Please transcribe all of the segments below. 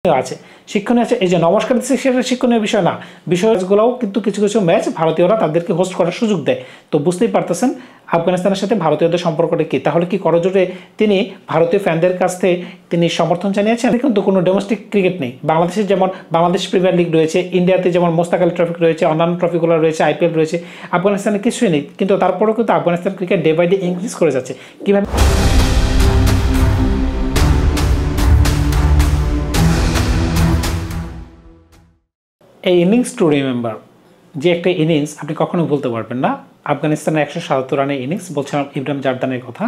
আছে শিক্ষণীয় আছে। এই যে নমস্কার দিচ্ছে সেটা শিক্ষণীয় বিষয় না, বিষয়গুলোও কিন্তু কিছু কিছু ম্যাচ ভারতীয়রা তাদেরকে হোস্ট করার সুযোগ দেয়। তো বুঝতেই পারতেছেন আফগানিস্তানের সাথে ভারতীয়দের সম্পর্কটা কি। তাহলে কি করজোড়ে তিনি ভারতীয় ফ্যানদের কাছ থেকে তিনি সমর্থন জানিয়েছেন? কিন্তু কোনো ডোমেস্টিক ক্রিকেট নেই। বাংলাদেশে যেমন বাংলাদেশ প্রিমিয়ার লিগ রয়েছে, ইন্ডিয়াতে যেমন মোস্তাক আলী ট্রফি রয়েছে, অন্যান্য ট্রফিগুলো রয়েছে, আইপিএল রয়েছে, আফগানিস্তানে কিছুই নেই। কিন্তু তারপরেও কিন্তু Afghanistan cricket day by day increase করে যাচ্ছে। কীভাবে? এই ইনিংস টু রিমেম্বার, যে একটা ইনিংস আপনি কখনো বলতে পারবেন না। আফগানিস্তানের 177 রানের ইনিংস, বলছিলাম ইব্রাহিম জারদানের কথা।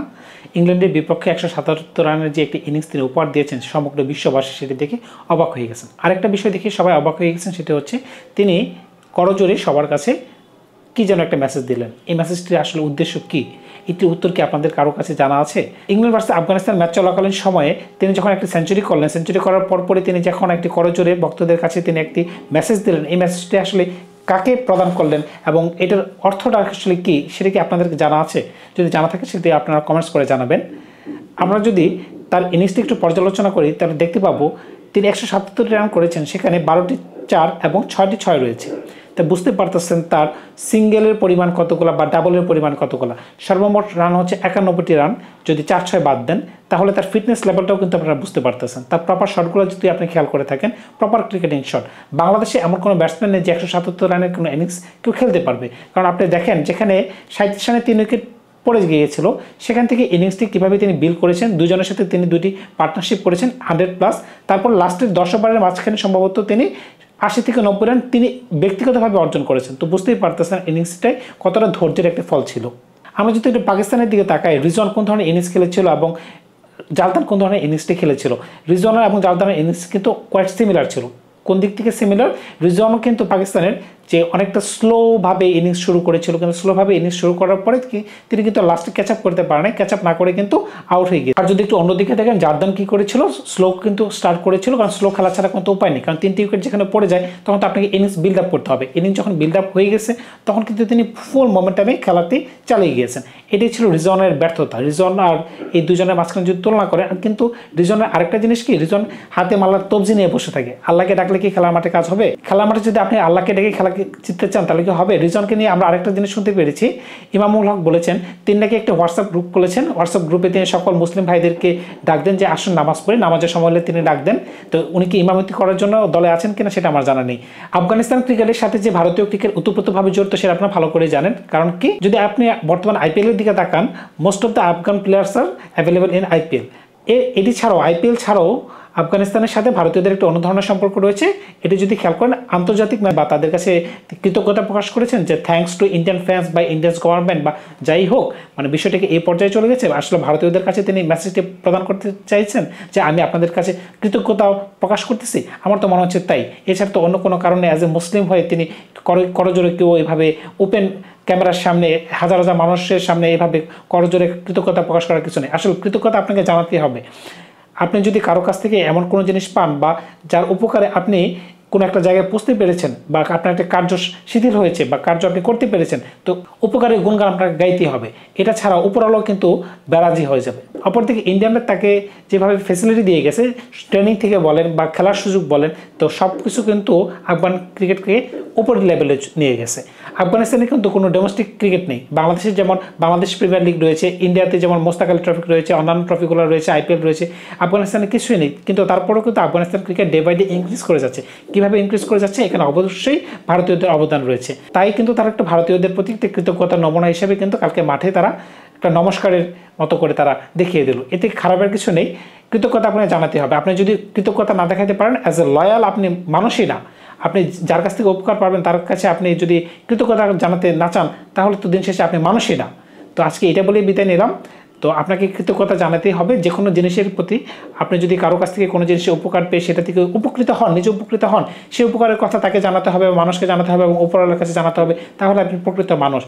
ইংল্যান্ডের বিপক্ষে 177 রানের যে একটি ইনিংস তিনি উপহার দিয়েছেন, সমগ্র বিশ্ববাসী সেটি দেখে অবাক হয়ে গেছেন। আরেকটা বিষয় দেখে সবাই অবাক হয়ে গেছেন, সেটা হচ্ছে তিনি করজোড়ে সবার কাছে কী যেন একটা মেসেজ দিলেন। এই মেসেজটির আসলে উদ্দেশ্য কী, এটির উত্তর কি আপনাদের কারো কাছে জানা আছে? ইংল্যান্ড ভার্সেস আফগানিস্তান ম্যাচ চলাকালীন সময়ে তিনি যখন একটি সেঞ্চুরি করলেন, সেঞ্চুরি করার পরপরই তিনি যখন একটি করজোড়ে ভক্তদের কাছে তিনি একটি মেসেজ দিলেন, এই মেসেজটি আসলে কাকে প্রদান করলেন এবং এটার অর্থটা আসলে কী, সেটা কি আপনাদেরকে জানা আছে? যদি জানা থাকে সেটি আপনারা কমেন্টস করে জানাবেন। আমরা যদি তার ইনিংসটি একটু পর্যালোচনা করি তাহলে দেখতে পাবো তিনি 177 রান করেছেন, সেখানে 12টি 4 এবং 6টি 6 রয়েছে। তা বুঝতে পারতেছেন তার সিঙ্গেলের পরিমাণ কতগুলা বা ডাবলের পরিমাণ কতগুলা। সর্বমোট রান হচ্ছে 91টি রান। যদি 4-6 বাদ দেন তাহলে তার ফিটনেস লেভেলটাও কিন্তু আপনারা বুঝতে পারতেছেন। তার প্রপার শটগুলো যদি আপনি খেয়াল করে থাকেন, প্রপার ক্রিকেটিং শট। বাংলাদেশে এমন কোনো ব্যাটসম্যান নেই যে 177 রানের কোনো ইনিংস কেউ খেলতে পারবে। কারণ আপনি দেখেন যেখানে 37 রানে 3 উইকেট পড়ে গিয়েছিল, সেখান থেকে ইনিংসটি কীভাবে তিনি বিল করেছেন। দুজনের সাথে তিনি দুটি পার্টনারশিপ করেছেন 100+। তারপর লাস্টের 10 ওভারের মাঝখানে সম্ভবত তিনি 80 থেকে 90 রান তিনি ব্যক্তিগতভাবে অর্জন করেছেন। তো বুঝতেই পারতেছেন ইনিংসটাই কতটা ধৈর্যের একটা ফল ছিল। আমরা যদি একটু পাকিস্তানের দিকে তাকাই, রিজন কোন ধরনের ইনিংস খেলেছিল এবং জালদান কোন ধরনের ইনিংসটি খেলেছিল। রিজওয়ানা এবং জালদানের ইনিংস কিন্তু কোয়াইট সিমিলার ছিল। কোন দিক থেকে সিমিলার? রিজওয়ানও কিন্তু পাকিস্তানের যে অনেকটা স্লোভাবে ইনিংস শুরু করেছিল, কিন্তু স্লোভাবে ইনিংস শুরু করার পরে তিনি কিন্তু লাস্টে ক্যাচ আপ করতে পারেন, ক্যাচ আপ না করে কিন্তু আউট হয়ে গিয়েছে। আর যদি একটু অন্যদিকে দেখেন, জারদান কী করেছিল, স্লো কিন্তু স্টার্ট করেছিল, কারণ স্লো খেলা ছাড়া কোনো উপায় নেই। কারণ 3টি উইকেট যেখানে পড়ে যায় তখন তো আপনাকে ইনিংস বিল্ড আপ করতে হবে। ইনিংস যখন বিল্ড আপ হয়ে গেছে তখন কিন্তু তিনি ফুল মোমেন্টামে খেলাটি চালিয়ে গিয়েছেন। এটাই ছিল রিজওয়ানের ব্যর্থতা। রিজওয়ান আর এই দুজনের মাঝখানে যদি তুলনা করেন, কিন্তু রিজওয়ানের আরেকটা জিনিস কি, রিজওয়ান হাতে মাল্লার তবজি নিয়ে বসে থাকে। আল্লাহকে ডাকলে কি খেলার মাঠে কাজ হবে? খেলার মাঠে যদি আপনি আল্লাহকে ডেকে খেলাকে জিততে চান তাহলে কি হবে? রিজওয়ানকে নিয়ে আমরা আরেকটা জিনিস শুনতে পেরেছি, ইমামুল হক বলেছেন তিনি নাকি একটা হোয়াটসঅ্যাপ গ্রুপ খুলেছেন। হোয়াটসঅ্যাপ গ্রুপে তিনি সকল মুসলিম ভাইদেরকে ডাক দেন যে আসুন নামাজ পড়ি, নামাজের সময় হলে তিনি ডাক দেন। তো উনি কি ইমামতি করার জন্য দলে আছেন কিনা সেটা আমার জানা নেই। আফগানিস্তান ক্রিকেটের সাথে যে ভারতীয় ক্রিকেট ওতপ্রোতভাবে জড়িত সেটা আপনারা ভালো করে জানেন। কারণ কি, যদি আপনি বর্তমান আইপিএলের দিকে তাকান, most of the Afghan players R available in IPL. এটি ছাড়াও আইপিএল ছাড়াও আফগানিস্তানের সাথে ভারতীয়দের একটা অন্য ধরনের সম্পর্ক রয়েছে। এটি যদি খেয়াল করেন, আন্তর্জাতিক বা তাদের কাছে কৃতজ্ঞতা প্রকাশ করেছেন যে থ্যাঙ্কস টু ইন্ডিয়ান ফ্যান্স বা ইন্ডিয়ান গভর্নমেন্ট, বা যাই হোক, মানে বিষয়টাকে এই পর্যায়ে চলে গেছে। আসলে ভারতীয়দের কাছে তিনি মেসেজটি প্রদান করতে চাইছেন যে আমি আপনাদের কাছে কৃতজ্ঞতা প্রকাশ করতেছি। আমার তো মনে হচ্ছে তাই। এছাড়া তো অন্য কোনো কারণে অ্যাজ এ মুসলিম হয়ে তিনি করজোড়ে কেউ এভাবে ওপেন ক্যামেরার সামনে হাজার হাজার মানুষের সামনে এভাবে করজোড়ে কৃতজ্ঞতা প্রকাশ করার কিছু নেই। আসলে কৃতজ্ঞতা আপনাকে জানাতে হবে। আপনি যদি কারো কাছ থেকে এমন কোনো জিনিস পান বা যার উপকারে আপনি কোনো একটা জায়গায় পৌঁছতে পেরেছেন, বা আপনার একটা কার্য শিথিল হয়েছে বা কার্য আপনি করতে পেরেছেন, তো উপকারের গুণগান আপনাকে গাইতে হবে। এটা ছাড়া উপরওয়ালাও কিন্তু বেরাজি হয়ে যাবে। অপরদিকে ইন্ডিয়ানরা তাকে যেভাবে ফ্যাসিলিটি দিয়ে গেছে, ট্রেনিং থেকে বলেন বা খেলার সুযোগ বলেন, তো সব কিছু কিন্তু আফগান ক্রিকেটকে উপরের লেভেলে নিয়ে গেছে। আফগানিস্তানে কিন্তু কোনো ডোমেস্টিক ক্রিকেট নেই। বাংলাদেশের যেমন বাংলাদেশ প্রিমিয়ার লিগ রয়েছে, ইন্ডিয়াতে যেমন মোস্তাক আলী ট্রফি রয়েছে, অন্যান্য ট্রফিগুলো রয়েছে, আইপিএল রয়েছে, আফগানিস্তানে কিছুই নেই। কিন্তু তারপরেও কিন্তু Afghanistan cricket day by day increase করে যাচ্ছে। কীভাবে ইনক্রিজ করে যাচ্ছে, এখানে অবশ্যই ভারতীয়দের অবদান রয়েছে। তাই কিন্তু তারা একটা ভারতীয়দের প্রতি একটা কৃতজ্ঞতার নমুনা হিসেবে কিন্তু কালকে মাঠে তারা একটা নমস্কারের মতো করে তারা দেখিয়ে দিল। এতে খারাপের কিছু নেই, কৃতজ্ঞতা আপনাকে জানাতে হবে। আপনি যদি কৃতজ্ঞতা না দেখাতে পারেন, অ্যাজ এ লয়াল আপনি মানুষই না। আপনি যার কাছ থেকে উপকার পাবেন তার কাছে আপনি যদি কৃতজ্ঞতা জানাতে না চান, তাহলে তো দিন শেষে আপনি মানুষই না। তো আজকে এটা বলেই বিদায় নিলাম। তো আপনাকে কৃতজ্ঞতা জানাতেই হবে যে কোনো জিনিসের প্রতি। আপনি যদি কারো কাছ থেকে কোনো জিনিসের উপকার পেয়ে সেটা থেকে উপকৃত হন, নিজে উপকৃত হন, সেই উপকারের কথা তাকে জানাতে হবে, মানুষকে জানাতে হবে এবং উপরওয়ালার কাছে জানাতে হবে, তাহলে আপনি প্রকৃত মানুষ।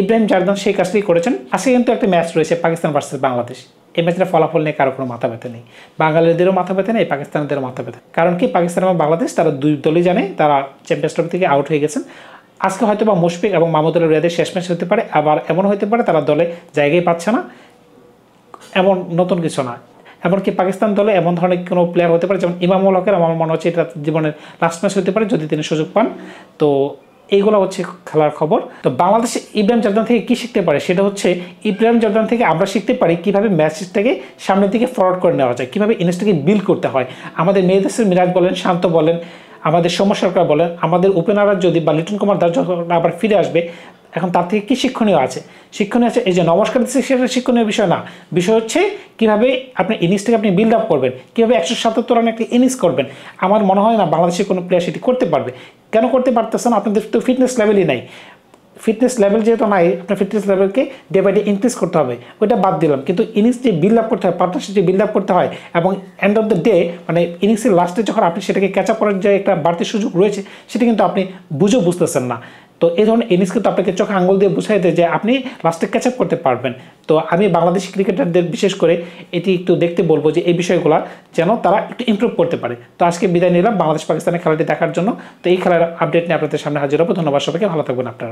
ইব্রাহিম জারদান সেই কাজটি করেছেন। আজকে কিন্তু একটা ম্যাচ রয়েছে পাকিস্তান ভার্সেস বাংলাদেশ। এই ম্যাচের ফলাফল নিয়ে কারো কোনো মাথা ব্যথা নেই। বাঙালিদেরও মাথা ব্যথা নেই, পাকিস্তানিদেরও মাথা ব্যথা। কারণ কি, পাকিস্তান এবং বাংলাদেশ তারা দুই দলই জানে তারা চ্যাম্পিয়ন্স ট্রফি থেকে আউট হয়ে গেছেন। আজকে হয়তো বা মুশফিক এবং মাহমুদুল্লাহ রিয়াদের শেষ ম্যাচ হতে পারে, আবার এমন হতে পারে তারা দলে জায়গায় পাচ্ছে না, এমন নতুন কিছু না। এমনকি পাকিস্তান দলে এমন ধরনের কোনো প্লেয়ার হতে পারে যেমন ইমামুল হকের, আমার মনে হচ্ছে এটা জীবনের লাস্ট ম্যাচ হতে পারে যদি তিনি সুযোগ পান। তো এইগুলো হচ্ছে খেলার খবর। তো বাংলাদেশ ইব্রাহিম জর্দান থেকে কী শিখতে পারে সেটা হচ্ছে ইব্রাহিম জর্দান থেকে আমরা শিখতে পারি কীভাবে ম্যাচটাকে সামনের দিকে ফরওয়ার্ড করে নেওয়া যায়, কীভাবে ইনিংসটাকে বিল্ড করতে হয়। আমাদের মেহেদী মিরাজ বলেন, শান্ত বলেন, আমাদের সৌম্য সরকার বলেন, আমাদের ওপেনাররা যদি বা লিটন কুমার দাস যখন আবার ফিরে আসবে, এখন তার থেকে কী শিক্ষণীয় আছে? শিক্ষণীয় আছে এই যে নমস্কার দিচ্ছে, সেটা শিক্ষণীয় বিষয় না। বিষয় হচ্ছে কীভাবে আপনার ইনিংসটাকে আপনি বিল্ড আপ করবেন, কীভাবে 177 রানে একটা ইনিংস করবেন। আমার মনে হয় না বাংলাদেশের কোনো প্লেয়ার সেটি করতে পারবে। কেন করতে পারতেছে না? আপনাদের তো ফিটনেস লেভেলই নাই। ফিটনেস লেভেল যেহেতু নাই, আপনার ফিটনেস লেভেলকে ডে বাই ডে ইনক্রিজ করতে হবে, ওইটা বাদ দিলাম। কিন্তু ইনিংস যে বিল্ড আপ করতে হয়, পার্টনারশিপ যে বিল্ড আপ করতে হয়, এবং এন্ড অফ দ্য ডে মানে ইনিংসের লাস্টে যখন আপনি সেটাকে ক্যাচ আপ করার যে একটা বাড়তি সুযোগ রয়েছে, সেটা কিন্তু আপনি বুঝতেছেন না। তো এই ধরনের ইনিংস কিন্তু আপনাকে চোখে আঙুল দিয়ে বুঝাই দেয় যে আপনি লাস্টে ক্যাচ আপ করতে পারবেন। তো আমি বাংলাদেশি ক্রিকেটারদের বিশেষ করে এটি একটু দেখতে বলবো যে এই বিষয়গুলো যেন তারা একটু ইমপ্রুভ করতে পারে। তো আজকে বিদায় নিলাম বাংলাদেশ পাকিস্তানের খেলাটি দেখার জন্য। তো এই খেলার আপডেট নিয়ে আপনাদের সামনে হাজির হবো। ধন্যবাদ সবাইকে, ভালো থাকবেন আপনারা।